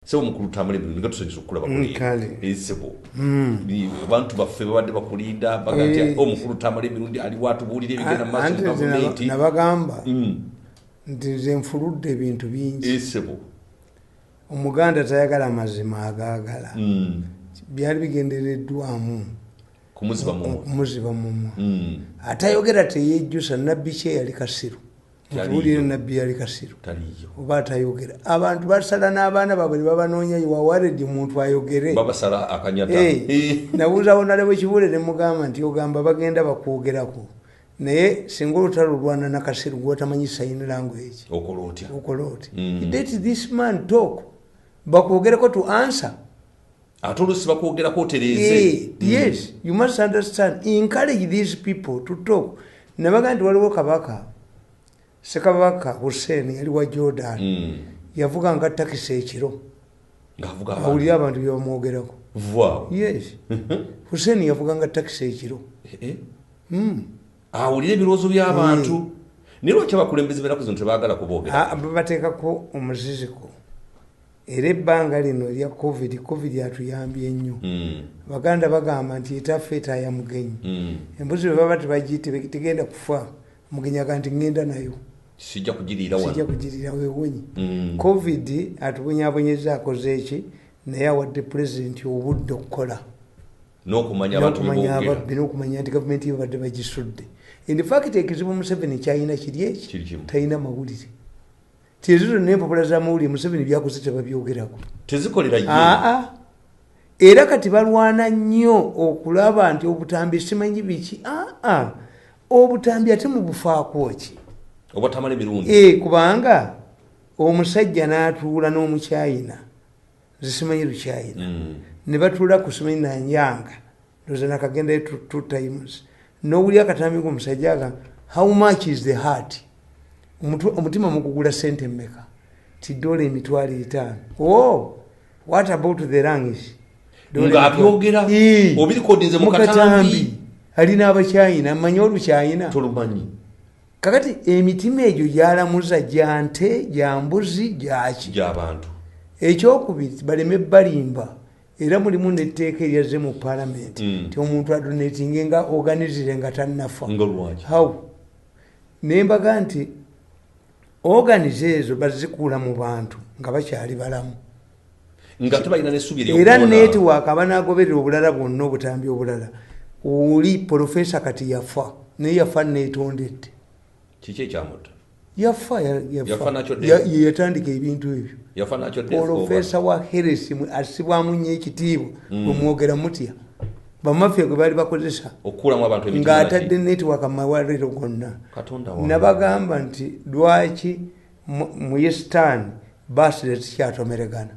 so mukulu tamale nga tusanyisa okulaba kuli esebo abantu baffe babadde bakulinda bagati omukulu tamale mirundi ali watu bulire bigenda maso gavumenti nabagamba nti nze nfuludde ebintu bingi esebo omuganda tayagala amazima agaagala byali bigendereddwamu kumuziba mumwa atayogera teyejjusa nabbi kye yali Kasiru Tuwulire nabbi yali Kasiru oba atayogera abantu basala n'abaana babwe babanoonya wawaredi muntu ayogere babasala akanyata nabuuza wonale bwekibule ne mugamba nti ogamba bagenda bakwogerako naye singa olutalo lwana na Kasiru gw'otamanyi sign language okola otya let this man talk bakwogerako to answer atolusi bakwogerako otereze yes you must understand encourage these people to talk nabaga nti waliwo kabaka Sekabaka Hussein yali wa Jordan yavuga nga takisi ekiro ngavuga awulira abantu byomwogerako yes Hussein yavuga nga takisi ekiro awulira ebirozo by'abantu niro kyabakulembeze beraku zino tebaagala kuboogera bateekako omuziziko era ebbanga lino lya covid yatuyambye ennyo baganda bagamba nti etaffe etaaya mugenyi embuzi bwe baba tebagiyite tegenda kufa mugenyi aga nti ngenda nayo sijja kugirira wewonyi covid atubonyabonyeza akoze eki naye awadde pulezidenti obudde okukola n'okumanya abantu ababbi n'okumanya nti gavumenti ye badde bagisudde in fact ekizibu Museveni kyayina kiri eki talina mawulire tiezo n'empapula z'amawulire Museveni byakoze tebabyogerako tezikolera ye era kati balwana nnyo okulaba nti obutambi simanyi biki obutambi ate mubufaako ki obatamale mirundi kubanga omusajja n'atuula n'omukyayina zisimanyi lukyayina ne batuula ku simanyi nanyanga ndoza nakagendayo two times n'owuli akatambi k'omusajja aga how much is the heart omutima mukugula sente mmeka $1 5 what about the lungs nga abyogera obirikodinze mu katambi alina abakyayina amanyi olukyayina tolumanyi kakati emitima egyo gyalamuza gya nte gya mbuzi gyaki gy'abantu ekyokubiri baleme balimba era mulimu netteeka eryaze mu palamenti nti omuntu adonatinge nga organizire nga tannafa how nembaga nti organize ezo bazikuula mu bantu nga bakyali balamu nga tebalina n'essuubi era network abanagoberera obulala bwonna obutambi obulala oli Professor kati yafa naye yafa neetondedde kiki ekyamutta yafa yatandika ebintu ebyo Professor wa Harris asibwamu nnyo ekitiibwa bwemwogera mutya bamafya gwe baali bakozesa okulamu abantu ng'atadde network amawaliro gonna nabagamba nti lwaki mu Eastern baasi tezikyatomeregana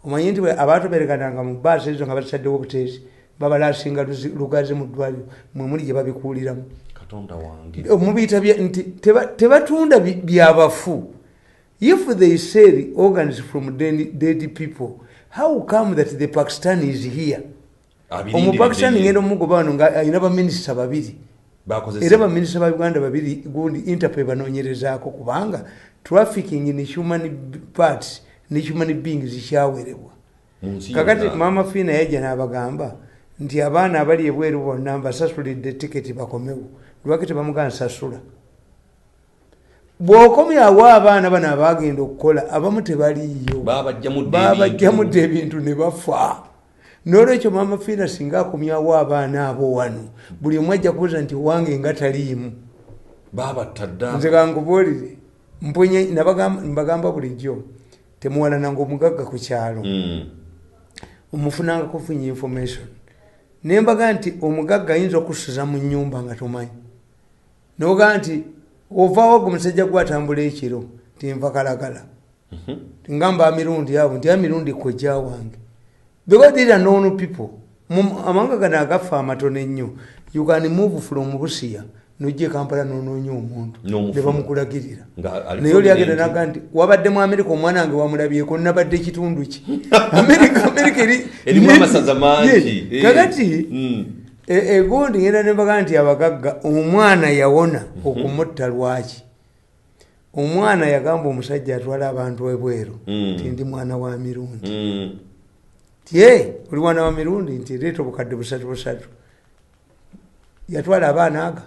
omanyi nti abaatomeregananga mu baasi ezo nga basaddewo obuteesi babalasinga lugazi mu ddwaliro mwe muli gye babikuuliramu omubiyita nti tebatunda byabafu if they sell organs from dead people how come that the Pakistan is here omupakistani ngenda omugoba wano nga alina baminisita 2 era baminisita ba Uganda 2 gundi Interpol banoonyerezaako kubanga trafficking in human parts ne human beings kyawerebwa kakati mama Fina yajja n'abagamba nti abaana abali ebweru bonna mbasasulidde tiketi bakomewo lwaki tebamugana sasula bw'okomyawo abaana bano abagenda okukola abamu tebaliyo babajjamudde ebintu ne bafa n'olwekyo mama Fina singa akomyawo abaana abo wano buli omu ajja kubuuza nti wange nga taliimu nze kankubuulire mbagamba bulijjo temuwalananga omugagga ku kyalo omufunanga kufunya information nembaga nti omugagga ayinza okusuza mu nnyumba nga tomanyi noga nti ovaawo gwe musajja gwatambula ekiro tinva kalagala ngamba amirundi abo nti amirundi kojja wange because these are known people amanga gano agafa amatono ennyo you can move from Busia nojje Kampala nononya omuntu ne bamukulagirira naye oli agenda naga nti wabadde mu Amerika omwana wange wamulabyeko nabadde ekitundu ki Amerika erimu amasaza mangi kakati egundi ngenda nembaga nti abagagga omwana yawona okumutta lwaki omwana yagamba omusajja atwala abantu ebweru nti ndi mwana wa mirundi tie oli mwana wa mirundi nti leeta obukadde busatu yatwala abaana aga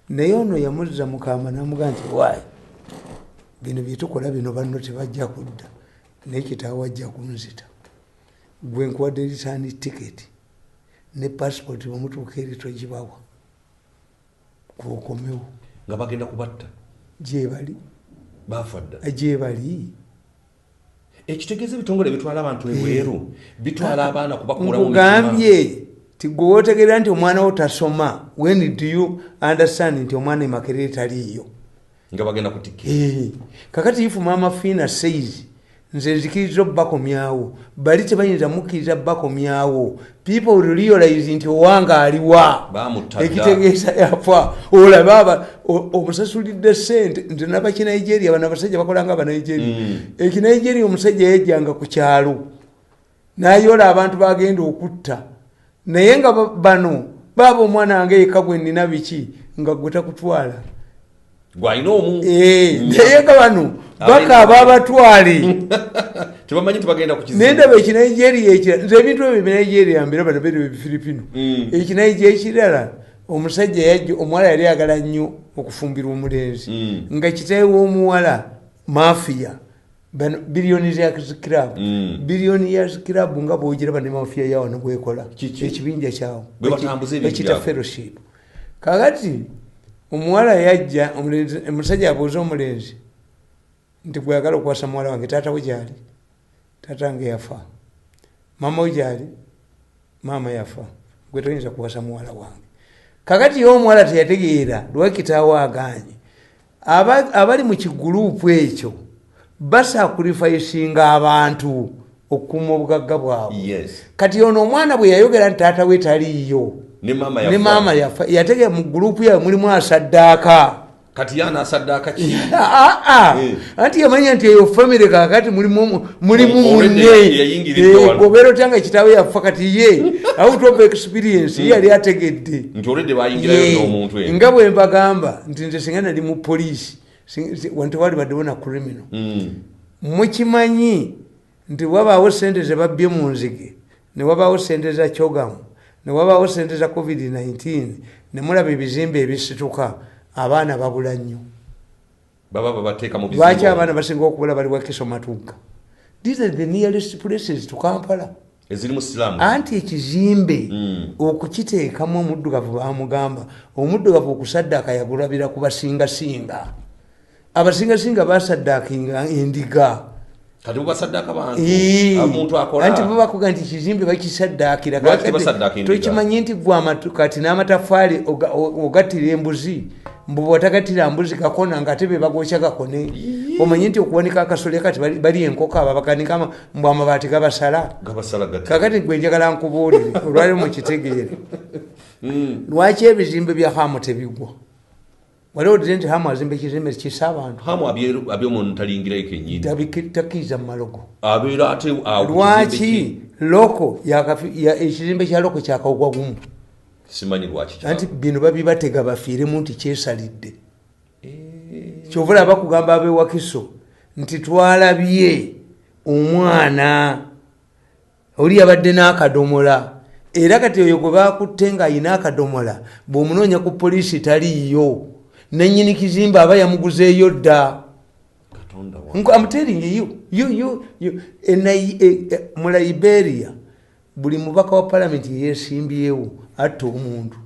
naye ono yamuzza mukama namuga nti waayi bino byetukola bino banno tebajja kudda naye kitaawe ajja kunzita gwe nkuwadde return ticket ne passport bamutuuka eri togibawa kuokomewo nga bagenda kubatta gyebali bafadda gyebali ekitegeeza ebitongole bitwala abantu ebweru bitwala abaana kubakulamu nkugambye tigwe wotegerera nti omwana wo tasoma when do you understand nti omwana emakerere taliiyo nga bagenda kutikira kakati ifu mama Fina says nze nzikiriza bakomyawo bali tebayinza mukkiriza bakomyawo people will realize nti owanga aliwa ekitegeeza yafa olaba omusasulidde sente nti nabakinigeria bano abasajja bakolanga abanigeria ekinigeria omusajja yajjanga ku kyalo nayola abantu bagenda okutta naye nga bano baba omwana wange yekka gwe nnina biki nga gwe takutwala gwalina omu naye nga bano bakaaba abatwale tebamanyi tibagenda kukizibu nendaba ekinigeria ekirala nze ebintu ebyo binigeria mbira bano bere bifiripino ekinigeria ekirala omusajja yajja omuwala yali ayagala nnyo okufumbirwa omulenzi nga kitaawe w'omuwala mafiya billions club billions club nga bwogiraba ne mafiya yawo nobwekola ekibinja kyawo ekita fellowship kakati omuwala yajja omusajja abuuza omulenzi nti gweyagala okukwasa muwala wange taata we gyali taata wange yafa mama we gyali maama yafa gwe toyinza kuwasa muwala wange kakati ye omuwala teyategeera lwaki kitaawe aganye abali mu kiguruupu ekyo basakurifaisinga abantu okukuuma obugagga bwabwe kati ono omwana bwe yayogera nti taata we taliiyo ne maama yafa yategera mu guruupu yawe mulimu asaddaaka kati yana asaddaaka ki anti yamanya nti eyo famire kakati mulimu munne obeera otyanga kitaawe yafa kati ye out of experience ye yali ategedde nti olwedde bayingirayo n'omuntu nga bwe mbagamba nti nze singa nali mu poliisi wantewali baddewo na criminal mukimanyi nti wabaawo sente ze babbye mu nzige ne wabaawo sente za kyogamu ne wabaawo sente za covid-19 ne mulaba ebizimbe ebisituka abaana babula nnyo lwaki abaana basinga okubula bali wakiso matugga these are the nearest places to Kampala anti ekizimbe okukiteekamu omuddugavu bamugamba omuddugavu okusaddaaka yagulabira ku basingasinga abasingasinga basaddaakinga endiga kati bubasaddaaka bantu omuntu akola anti babakuga nti kizimbe bakisaddaakira tokimanyi nti kati n'amatafaali ogattira embuzi mbu bw'otagatira mbuzi kakona nga ate be bagokya gakone omanyi nti okuwanika akasole kati bali enkoko abo bakanika mbu amabaati gabasala kakati gwe njagala nkubuulire olwali mukitegeere lwaki ebizimbe bya hamu tebigwa waliwo nti hamu azimba ekizimbe kisa abantu hamu abyomuntu talingirayo kenyini takkiriza mu malogo abeera ate lwaki loko ekizimbe kya loko kyakawugwa gumu simanyi lwaki anti bino babibatega bafiiremu nti kyesalidde kyovula bakugamba abewakiso nti twalabye omwana oli yabadde n'akadomola era kati oyo gwe bakutte nga ayina akadomola bw'omunoonya ku poliisi taliiyo nannyini kizimbe aba yamuguzeeyo dda I'm telling you mu Liberia buli mubaka wa palamenti yeesimbyewo atta omuntu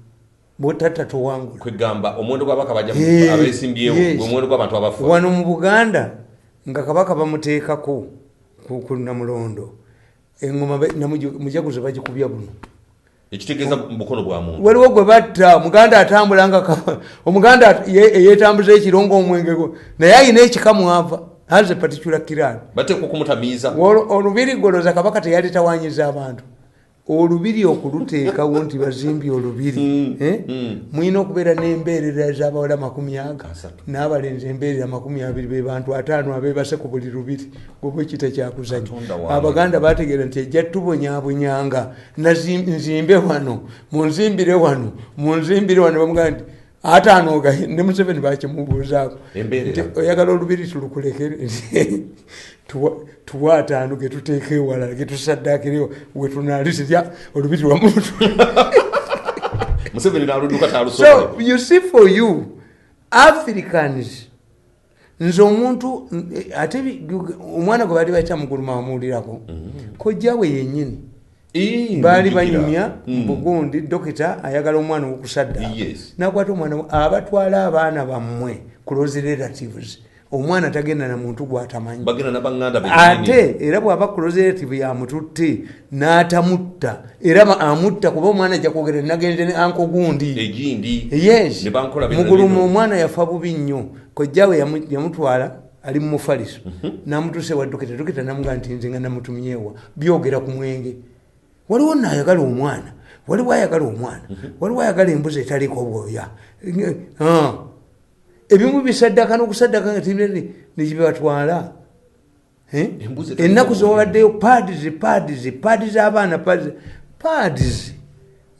bw'otatta towangula kwegamba omuwendo gw'abaka bajja abeesimbyewo omuwendo gw'abantu abafa wano mu Buganda nga kabaka bamuteekako ku Namulondo engoma mujaguzo bagikubya buno ekitegeeza mukono gwa muntu waliwo gwe batta omuganda atambula nga omuganda yeetambuza ekirongo omwenge naye ayina ekikamu ava has a particular kiran bateekwa okumutamiiza olubiri goloza kabaka teyali tawanyiza abantu olubiri okuluteekawo nti bazimbye olubiri mulina okubeera n'embeerera ez'abawala 40 n'abalenzi embeerera 20 be bantu 5 abeebase ku buli lubiri gwebwekita kyakuzanya abaganda bategeera nti ejja tubonyabonyanga nzimbe wano munzimbire wano bamugamba nti atanoga ne Museveni bakimubuuzaako nti oyagala olubiri tulukulekere tuwa ataano ge tuteeka ewalala ge tusaddaakiriwo we tunalisirya olubiri lwa muntu. So you see, for you Africans, nze omuntu ate omwana gwe bali bakyamuguluma bamuwulirako kojjawe yennyini baali banyumya Bugundi dokita ayagala omwana okusadda nakwata omwana abatwala abaana bammwe close relatives omwana tagenda na muntu gwatamanyi ate era bw'aba close relative yamututte n'atamutta era amutta kuba omwana ajja kwogera nagenze ne anko gundi yes muguluma omwana yafa bubi nnyo kojjawe yamutwala ali mu mufaliso n'amutuse wa dokita namugamba nti nze nga namutumyewa byogera ku mwenge waliwo naayagala omwana waliwo ayagala omwana waliwo ayagala embuzi etaliko bwoya ebimu bisaddaka n'okusaddaka nga tibine nekibatwala ennaku zewabaddeyo pads abaana pads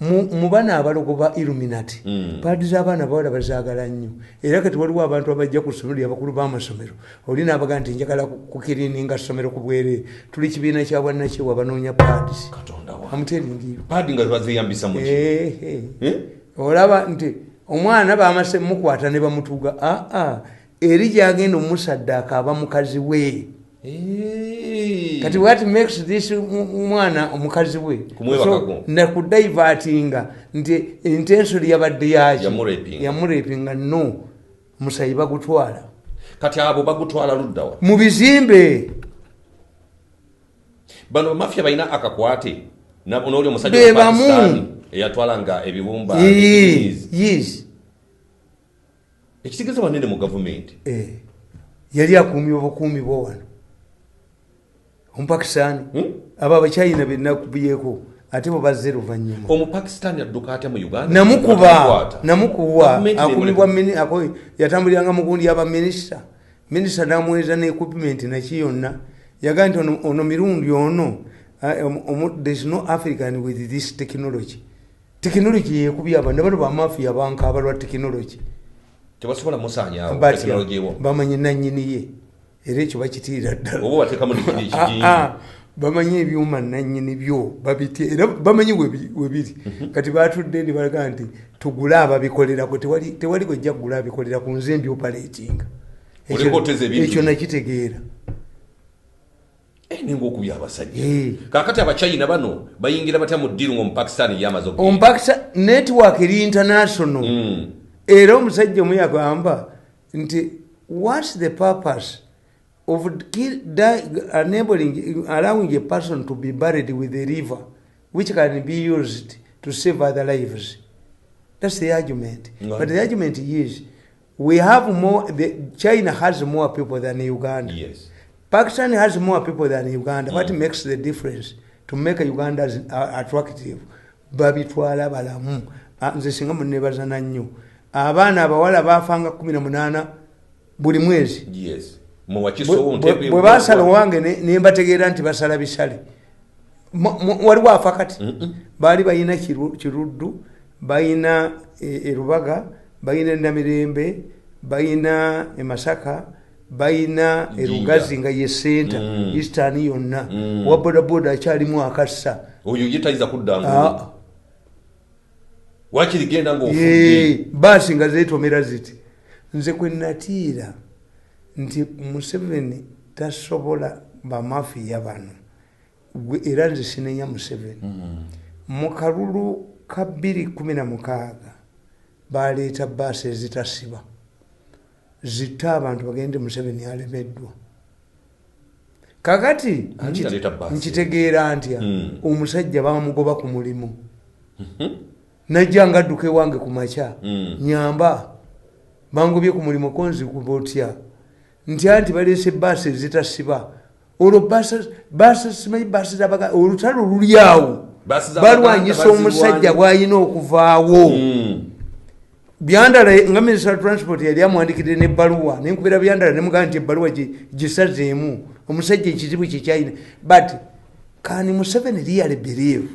mu bana abalogoba Illuminati pads abaana bawala bazaagala nnyo era kati waliwo abantu abajja ku ssomero lyabakulu b'amasomero olina abaga nti njagala kukirininga ssomero ku bwereere tuli kibiina kya bwannakyewa banoonya pads olaba nti omwana bamase mukwata ne bamutuga eri gyagenda omusaddaaka aba mukazi we kati what makes this mwana omukazi we nakudivatinga nti intention yabadde yaki yamurepinga no musayi bagutwala kati abo bagutwala luddawa mu bizimbe bano mafia balina akakwate n'oli omusajja wa Pakistan eyatwalanga ebibumba yes ekitegeeza banene mu gavumenti yali akuumye obukuumi bwo wano omupakisani abo abachina benakubiyeko ate bo bazze luvannyuma omupakisani adduka atya mu Uganda namukuba akumibwa yatambuliranga mugundi yaba minisita namuweeza ne equipment naki yonna yagaa nti ono mirundi ono there's no African with this technology yekubya abantu bano bamafia banka abalwa technology tebasobola musaanyaawo technology ewo bamanyi nannyini ye era ekyo bakitiira ddala oba bateekamu nekijinji bamanyi ebyuma nannyini byo babitya era bamanyi webiri kati batudde ndi balaga nti tugule ababikolerako tewali gwejja kugula abikolera ku nze mbi operatinga ekyo nakitegeera ningaokubya abasajja kakati abachina bano bayingira batya mu ddiru ng'omupakisani yamaze network eri international era omusajja omu yagamba nti what's the purpose of allowing a person to be buried with a river which can be used to save other lives? That's the argument. But the argument is we have more. China has more people than Uganda. Yes. Pakistan has more people than Uganda. What makes the difference to make Uganda attractive? Babitwala balamu nze singa munnebaza nnyo abaana abawala bafanga 18 buli mwezi. Yes. Bwe basala wange nembategeera nti basala bisale waliwo afa kati baali balina kiruddu balina erubaga balina namirembe balina emasaka balina erugazi nga ye senta eastern yonna wa bodaboda akyalimu akassa oyo yetayiza kuddangu wakirigenda ng'ofudde baasi nga zeetomera ziti nze kwe natiira nti Museveni tasobola bamafiya bano era nze sinenya Museveni mu kalulu ka 2016 baleeta baasi ezitasiba zitta abantu bagende Museveni alemeddwa kakati nkitegeera ntya omusajja bamugoba ku mulimu najja nga adduka ewange ku makya nyamba bangobye ku mulimu konzikuba otya ntya nti baleese baasi ezitasiba olwo baasi simanyi baasi zabaga olutalo luli awo balwanyisa omusajja bw'alina okuvaawo byandala nga minisita transport yali amwandikidde n'ebbaluwa nenkubira byandala nemugamba nti ebbaluwa gisazeemu omusajja ekizibu kyekyalina but can Museveni really believe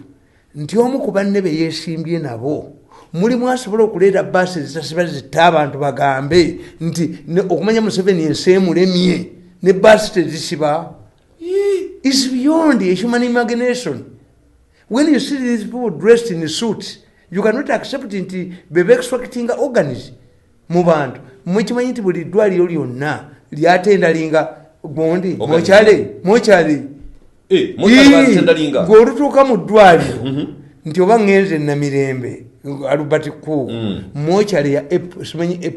nti omu ku banne be yeesimbye nabo mulimu asobola okuleeta baasi zitasiba zitta abantu bagambe nti okumanya Museveni ensi emulemye ne baasi tezisiba. Is beyond a human imagination. When you see these people dressed in suits, you cannot accept nti bebe extracting organs mu bantu. Mwekimanyi nti buli ddwaliro lyonna lyatendalinga gondi mochale ng'olutuuka mu ddwaliro nti oba ngenze Namirembe Albert Cool mochale ya simanyi A+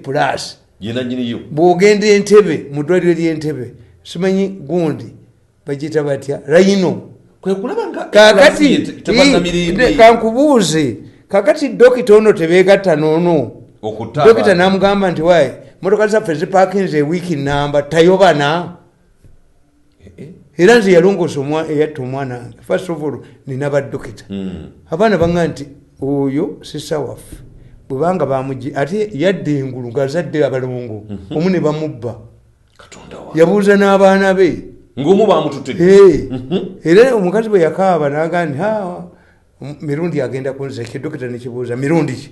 bw'ogenda Entebbe mu ddwaliro ly'Entebbe simanyi gundi bagiyita batya Rhino. Kakati kankubuuze kakati dokita ono tebeegatta noono dokita namugamba nti waye motoka zaffe zipakinze ewiiki namba tayobana era nze yalongoosa eyatta omwana wange. First of all nina badokita abaana banga nti oyo sisa waffe bwebanga bamugi ate yadde engulu ng'azadde abalongo omu ne bamubba yabuuza n'abaana be ngomu bamututte era omukazi bwe yakaaba n'agandi mirundi agenda kunza ekidokita nekibuuza mirundi ki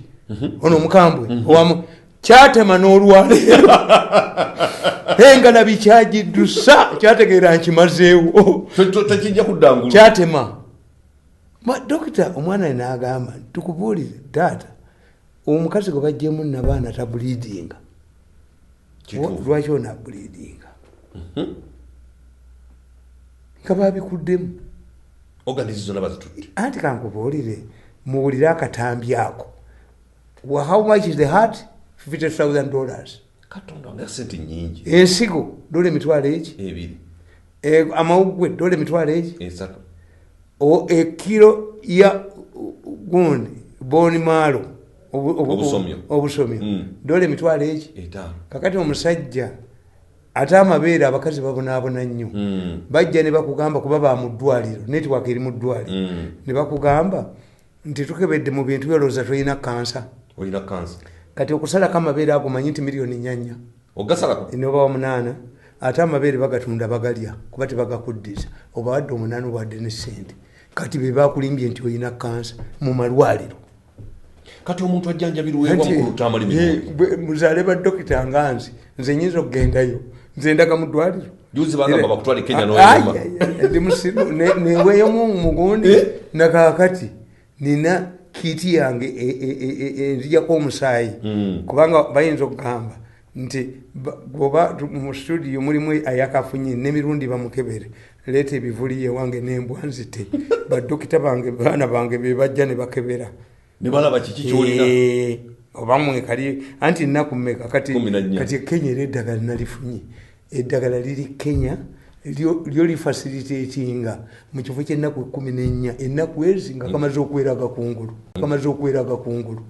ono omukambwe owamu kyatema n'olwala engalabi kyagiddusa kyategeera nkimazeewo tekijja kuddangulu kyatema dokita omwana we n'agamba tukubuulire taata omukazi gwe bajjemu nabaana tabuliidinga lwaki onaabuliidinga nga babikuddemu anti kankubuulire muwulire akatambi ako how much is the heart $50,000 ensigo dola emitwalo eki amawugwe dola emitwalo eki ekiro ya gundi boni maalo obusomyo dola emitwalo eki kakati omusajja ate amabeere abakazi babonaabona nnyo bajja ne bakugamba kuba ba mu ddwaliro netiwaaka eri mu ddwaliro ne bakugamba nti tukebedde mu bintu byolowooza tolina kansa kati okusalako amabeere ago manyi nti $4 noba wa 8 ate amabeere bagatunda bagalya kuba tebagakuddiza obawadde 8 obawadde ne sente kati be bakulimbye nti olina kansa mu malwaliro. Kati omuntu ajjanjabirwewa mu Lutambala muzaale ba dokita nganzi nze nyinza okugendayo nze ndaga mu ddwaliro juzi bagamba bakutwale Kenya n'oyoma ndi musiru neweeyo mu mugundi nakakati nina kiti yange nzijako omusaayi kubanga bayinza okugamba nti goba mu studio mulimu ayakafunye n'emirundi bamukebere leeta ebivuli yewange n'embwa nzite badokita bange baana bange be bajja ne bakebera ne balaba kiki kyolina obamwe kali anti nnaku mmeka kati Kenya era eddagala nalifunye eddagala liri Kenya lyo lifacilitatinga mu kifo ky'ennaku 14 ennaku ezi nga kamaze okwera agakungulu